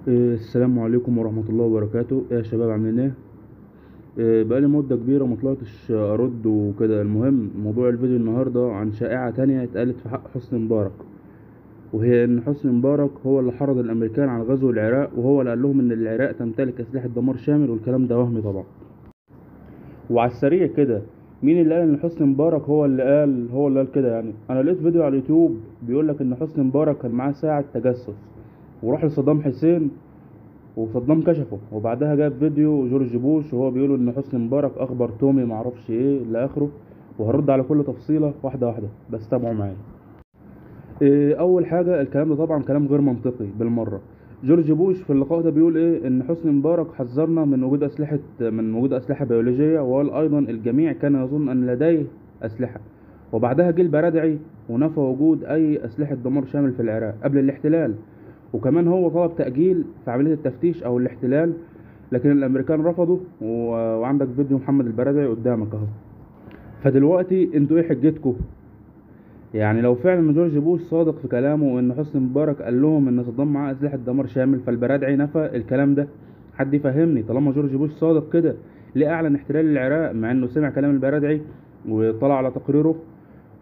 السلام عليكم ورحمة الله وبركاته. يا شباب عاملين ايه؟ بقالي مدة كبيرة مطلعتش ارد وكده. المهم موضوع الفيديو النهاردة عن شائعة تانية اتقالت في حق حسني مبارك، وهي ان حسني مبارك هو اللي حرض الامريكان على غزو العراق، وهو اللي قال لهم ان العراق تمتلك اسلحة دمار شامل، والكلام ده وهمي طبعا. وعلى السريع كده، مين اللي قال ان حسني مبارك هو اللي قال كده؟ يعني انا لقيت فيديو على اليوتيوب بيقول لك ان حسني مبارك كان معاه ساعة تجسس وراح لصدام حسين، وصدام كشفه. وبعدها جاب فيديو جورج بوش وهو بيقول ان حسني مبارك اخبر تومي معرفش ايه لاخره. وهرد على كل تفصيله واحده واحده، بس تابعوا معايا. اول حاجه، الكلام ده طبعا كلام غير منطقي بالمره. جورج بوش في اللقاء ده بيقول ايه؟ ان حسني مبارك حذرنا من وجود اسلحه بيولوجيه، وقال ايضا الجميع كان يظن ان لديه اسلحه. وبعدها جه البرادعي ونفى وجود اي اسلحه دمار شامل في العراق قبل الاحتلال. وكمان هو طلب تأجيل في عملية التفتيش أو الاحتلال، لكن الأمريكان رفضوا. وعندك فيديو محمد البرادعي قدامك أهو. فدلوقتي انتوا ايه حجتكم؟ يعني لو فعلا جورج بوش صادق في كلامه ان حسني مبارك قال لهم ان صدام معاه اسلحه دمار شامل، فالبرادعي نفى الكلام ده. حد يفهمني، طالما جورج بوش صادق كده، ليه اعلن احتلال العراق مع انه سمع كلام البرادعي وطلع على تقريره؟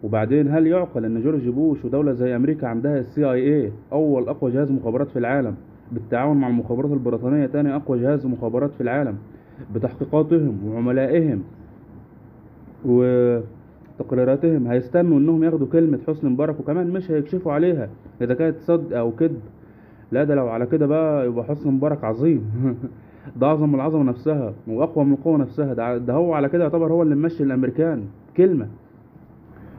وبعدين هل يعقل ان جورج بوش ودولة زي امريكا عندها السي اي اي، اول اقوى جهاز مخابرات في العالم، بالتعاون مع المخابرات البريطانية تاني اقوى جهاز مخابرات في العالم، بتحقيقاتهم وعملائهم وتقريراتهم، هيستنوا انهم ياخدوا كلمة حسني مبارك وكمان مش هيكشفوا عليها اذا كانت صدق او كذب؟ لا، ده لو على كده بقى يبقى حسني مبارك عظيم. ده اعظم من العظمة نفسها واقوى من القوة نفسها. ده هو على كده يعتبر هو اللي ممشي الامريكان كلمة.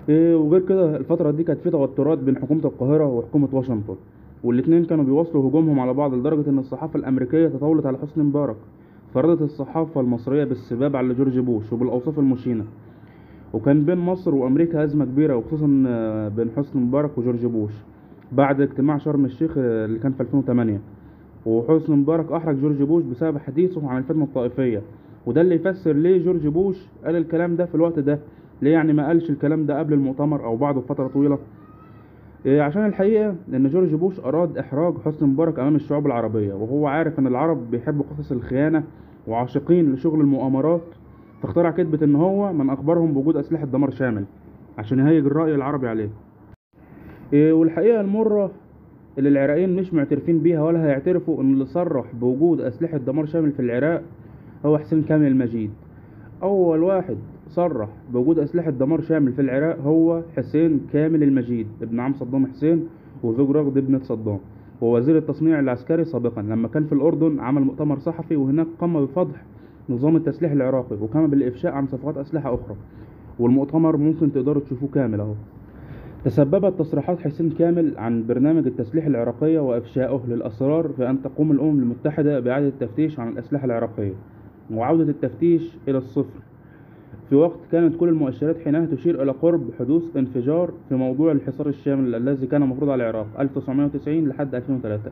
وغير كده الفترة دي كانت في توترات بين حكومة القاهرة وحكومة واشنطن، والاتنين كانوا بيواصلوا هجومهم على بعض لدرجة إن الصحافة الأمريكية تطاولت على حسني مبارك. فردت الصحافة المصرية بالسباب على جورج بوش وبالأوصاف المشينة. وكان بين مصر وأمريكا أزمة كبيرة، وخصوصا بين حسني مبارك وجورج بوش بعد اجتماع شرم الشيخ اللي كان في 2008. وحسني مبارك أحرج جورج بوش بسبب حديثه عن الفتنة الطائفية. وده اللي يفسر ليه جورج بوش قال الكلام ده في الوقت ده. ليه يعني ما قالش الكلام ده قبل المؤتمر أو بعده بفترة طويلة؟ عشان الحقيقة إن جورج بوش أراد إحراج حسني مبارك أمام الشعوب العربية، وهو عارف إن العرب بيحبوا قصص الخيانة وعاشقين لشغل المؤامرات. فاخترع كذبة إن هو من أخبرهم بوجود أسلحة دمار شامل عشان يهيج الرأي العربي عليه. والحقيقة المرة اللي العراقيين مش معترفين بيها ولا هيعترفوا، إن اللي صرح بوجود أسلحة دمار شامل في العراق هو حسين كامل المجيد. أول واحد صرح بوجود أسلحة دمار شامل في العراق هو حسين كامل المجيد، ابن عم صدام حسين وزوج رغد ابنة صدام. ووزير التصنيع العسكري سابقا لما كان في الأردن عمل مؤتمر صحفي، وهناك قام بفضح نظام التسليح العراقي وقام بالإفشاء عن صفقات أسلحة أخرى. والمؤتمر ممكن تقدروا تشوفوه كامل أهو. تسببت تصريحات حسين كامل عن برنامج التسليح العراقية وإفشائه للأسرار في أن تقوم الأمم المتحدة بإعادة التفتيش عن الأسلحة العراقية وعودة التفتيش إلى الصفر، في وقت كانت كل المؤشرات حينها تشير إلى قرب حدوث انفجار في موضوع الحصار الشامل الذي كان مفروض على العراق 1990 لحد 2003.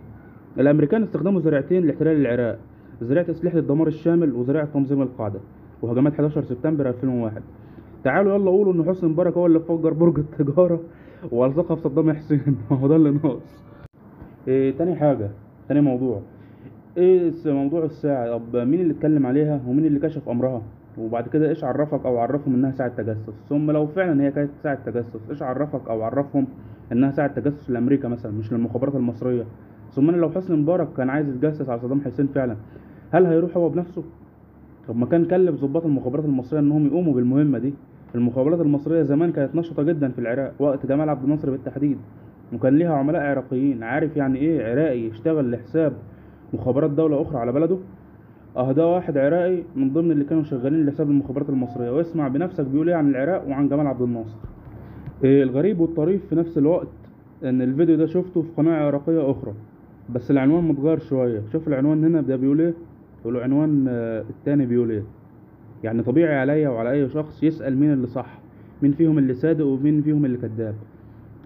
الأمريكان استخدموا ذريعتين لاحتلال العراق: ذريعة أسلحة الدمار الشامل وذريعة تنظيم القاعدة وهجمات 11 سبتمبر 2001. تعالوا يلا قولوا إن حسني مبارك هو اللي فجر برج التجارة وألصقها في صدام حسين. ما هو ده اللي ناقص. تاني حاجة، تاني موضوع، موضوع الساعة. طب مين اللي اتكلم عليها ومين اللي كشف أمرها؟ وبعد كده ايش عرفك او عرفهم انها ساعة تجسس؟ ثم لو فعلا هي كانت ساعة تجسس، ايش عرفك او عرفهم انها ساعة تجسس لامريكا مثلا مش للمخابرات المصرية؟ ثم لو حسني مبارك كان عايز يتجسس على صدام حسين فعلا، هل هيروح هو بنفسه؟ طب ما كان كلف ضباط المخابرات المصرية انهم يقوموا بالمهمة دي. المخابرات المصرية زمان كانت نشطة جدا في العراق وقت جمال عبد الناصر بالتحديد، وكان ليها عملاء عراقيين. عارف يعني ايه عراقي يشتغل لحساب مخابرات دولة أخرى على بلده؟ ده واحد عراقي من ضمن اللي كانوا شغالين لحساب المخابرات المصرية. واسمع بنفسك بيقول ايه عن العراق وعن جمال عبد الناصر. الغريب والطريف في نفس الوقت ان الفيديو ده شفته في قناة عراقية اخرى، بس العنوان متغير شوية. شوف العنوان هنا ده بيقول ايه، يقولوا عنوان التاني بيقول ايه. يعني طبيعي عليا وعلى اي شخص يسأل مين اللي صح، مين فيهم اللي صادق ومين فيهم اللي كذاب.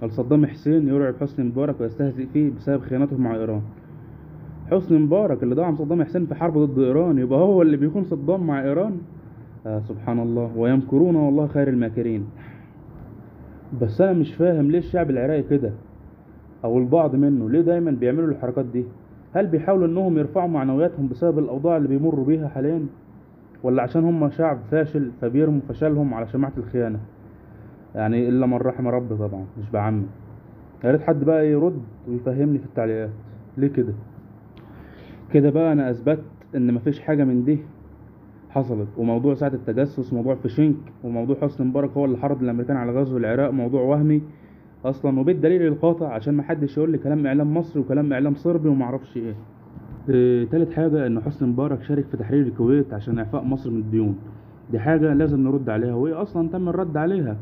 هل صدام حسين يرعب حسني مبارك ويستهزئ فيه بسبب خيانته مع ايران؟ حسني مبارك اللي دعم صدام حسين في حرب ضد ايران يبقى هو اللي بيكون صدام مع ايران؟ سبحان الله. ويمكرون والله خير الماكرين. بس انا مش فاهم ليه الشعب العراقي كده، او البعض منه ليه دايما بيعملوا الحركات دي. هل بيحاولوا انهم يرفعوا معنوياتهم بسبب الاوضاع اللي بيمروا بيها حاليا، ولا عشان هم شعب فاشل فبيرموا فشلهم على شماعة الخيانة؟ يعني الا من رحم ربي طبعا، مش بعمم. يا ريت حد بقى يرد ويفهمني في التعليقات ليه كده. كده بقى انا اثبت ان مفيش حاجة من دي حصلت، وموضوع ساعة التجسس موضوع فيشنك، وموضوع حسني مبارك هو اللي حرض الامريكان على غزو العراق موضوع وهمي اصلا، وبالدليل القاطع عشان ما حدش يقول لي كلام اعلام مصري وكلام اعلام صربي وما اعرفش ايه. تالت حاجة ان حسني مبارك شارك في تحرير الكويت عشان اعفاء مصر من الديون. دي حاجة لازم نرد عليها، وهي اصلا تم الرد عليها.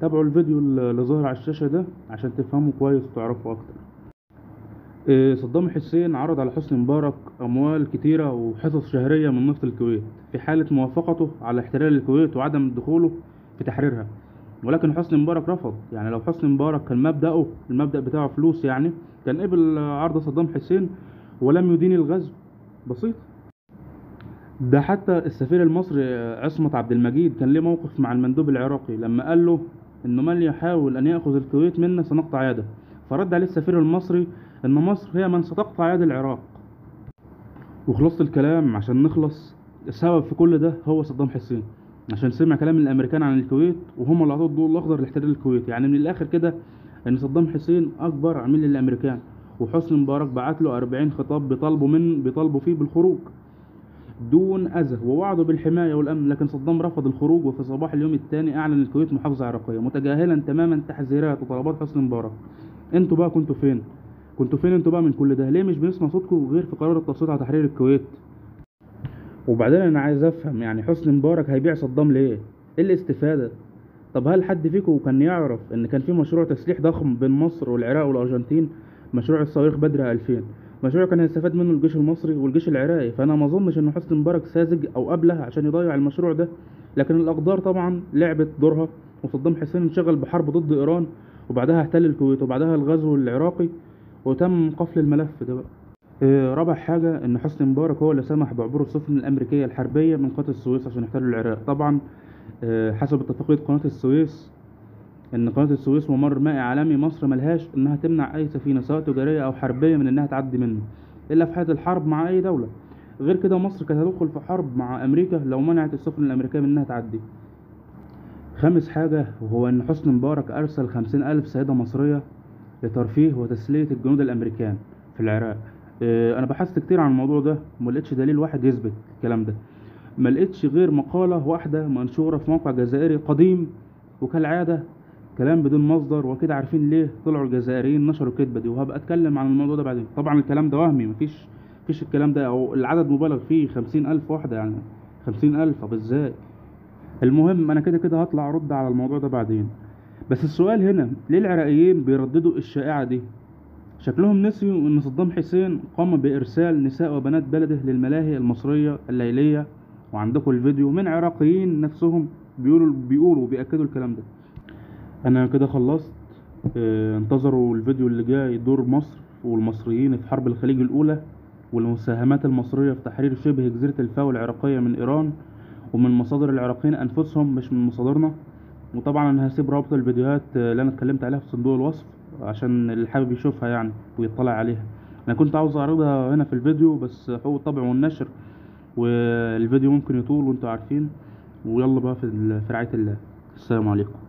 تابعوا الفيديو اللي ظهر على الشاشة ده عشان تفهموا كويس وتعرفوا اكتر. صدام حسين عرض على حسني مبارك اموال كتيرة وحصص شهرية من نفط الكويت في حالة موافقته على احتلال الكويت وعدم دخوله في تحريرها، ولكن حسني مبارك رفض. يعني لو حسني مبارك كان المبدأ بتاعه فلوس، يعني كان قبل عرض صدام حسين ولم يدين الغزو. بسيط. ده حتى السفير المصري عصمت عبد المجيد كان ليه موقف مع المندوب العراقي لما قال له انه من يحاول ان ياخذ الكويت منا سنقطع يده، فرد عليه السفير المصري ان مصر هي من ستقطع يد العراق. وخلصت الكلام عشان نخلص، السبب في كل ده هو صدام حسين، عشان سمع كلام الامريكان عن الكويت وهم اللي عطوا الضوء الاخضر لاحتلال الكويت. يعني من الاخر كده ان صدام حسين اكبر عميل للامريكان، وحسني مبارك بعت له 40 خطاب بيطالبوا فيه بالخروج دون اذى، ووعده بالحمايه والامن، لكن صدام رفض الخروج. وفي صباح اليوم الثاني اعلن الكويت محافظه عراقيه، متجاهلا تماما تحذيرات وطلبات حسني مبارك. انتوا بقى كنتوا فين؟ انتوا بقى من كل ده؟ ليه مش بنسمع صوتكم غير في قرار التصويت على تحرير الكويت؟ وبعدين انا عايز افهم، يعني حسني مبارك هيبيع صدام ليه؟ ايه الاستفاده؟ طب هل حد فيكم كان يعرف ان كان في مشروع تسليح ضخم بين مصر والعراق والارجنتين، مشروع الصواريخ بدر 2000؟ مشروع كان هيستفاد منه الجيش المصري والجيش العراقي، فانا ما اظنش ان حسني مبارك ساذج او ابله عشان يضيع المشروع ده. لكن الاقدار طبعا لعبت دورها، وصدام حسين انشغل بحرب ضد ايران، وبعدها احتل الكويت، وبعدها الغزو العراقي، وتم قفل الملف ده بقى. رابع حاجة إن حسني مبارك هو اللي سمح بعبور السفن الأمريكية الحربية من قناة السويس عشان يحتلوا العراق. طبعا حسب اتفاقية قناة السويس، إن قناة السويس ممر مائي عالمي، مصر ملهاش إنها تمنع أي سفينة سواء تجارية أو حربية من إنها تعدي منه، إلا في حالة الحرب مع أي دولة. غير كده مصر كانت هتدخل في حرب مع أمريكا لو منعت السفن الأمريكية من إنها تعدي. خامس حاجة وهو إن حسني مبارك أرسل 50,000 سيدة مصرية لترفيه وتسلية الجنود الأمريكان في العراق. أنا بحثت كتير عن الموضوع ده وملقتش دليل واحد يثبت الكلام ده، ملقتش غير مقالة واحدة منشورة في موقع جزائري قديم، وكالعادة كلام بدون مصدر، وكده عارفين ليه طلعوا الجزائريين نشروا الكذبة دي، وهبقى أتكلم عن الموضوع ده بعدين. طبعا الكلام ده وهمي، مفيش الكلام ده، أو العدد مبالغ فيه، 50,000 واحدة، يعني 50,000، طب إزاي؟ المهم أنا كده هطلع أرد على الموضوع ده بعدين. بس السؤال هنا، ليه العراقيين بيرددوا الشائعة دي؟ شكلهم نسيوا ان صدام حسين قام بارسال نساء وبنات بلده للملاهي المصرية الليلية، وعندكم الفيديو من عراقيين نفسهم بيقولوا وبيأكدوا الكلام ده. انا كده خلصت. انتظروا الفيديو اللي جاي، دور مصر والمصريين في حرب الخليج الاولى، والمساهمات المصرية في تحرير شبه جزيرة الفاو العراقية من ايران، ومن مصادر العراقيين انفسهم مش من مصادرنا. وطبعا انا هسيب رابط الفيديوهات اللي انا اتكلمت عليها في صندوق الوصف عشان اللي حابب يشوفها يعني ويطلع عليها. انا كنت عاوز اعرضها هنا في الفيديو، بس حقوق الطبع والنشر والفيديو ممكن يطول وانتوا عارفين. ويلا بقى في رعاية الله. السلام عليكم.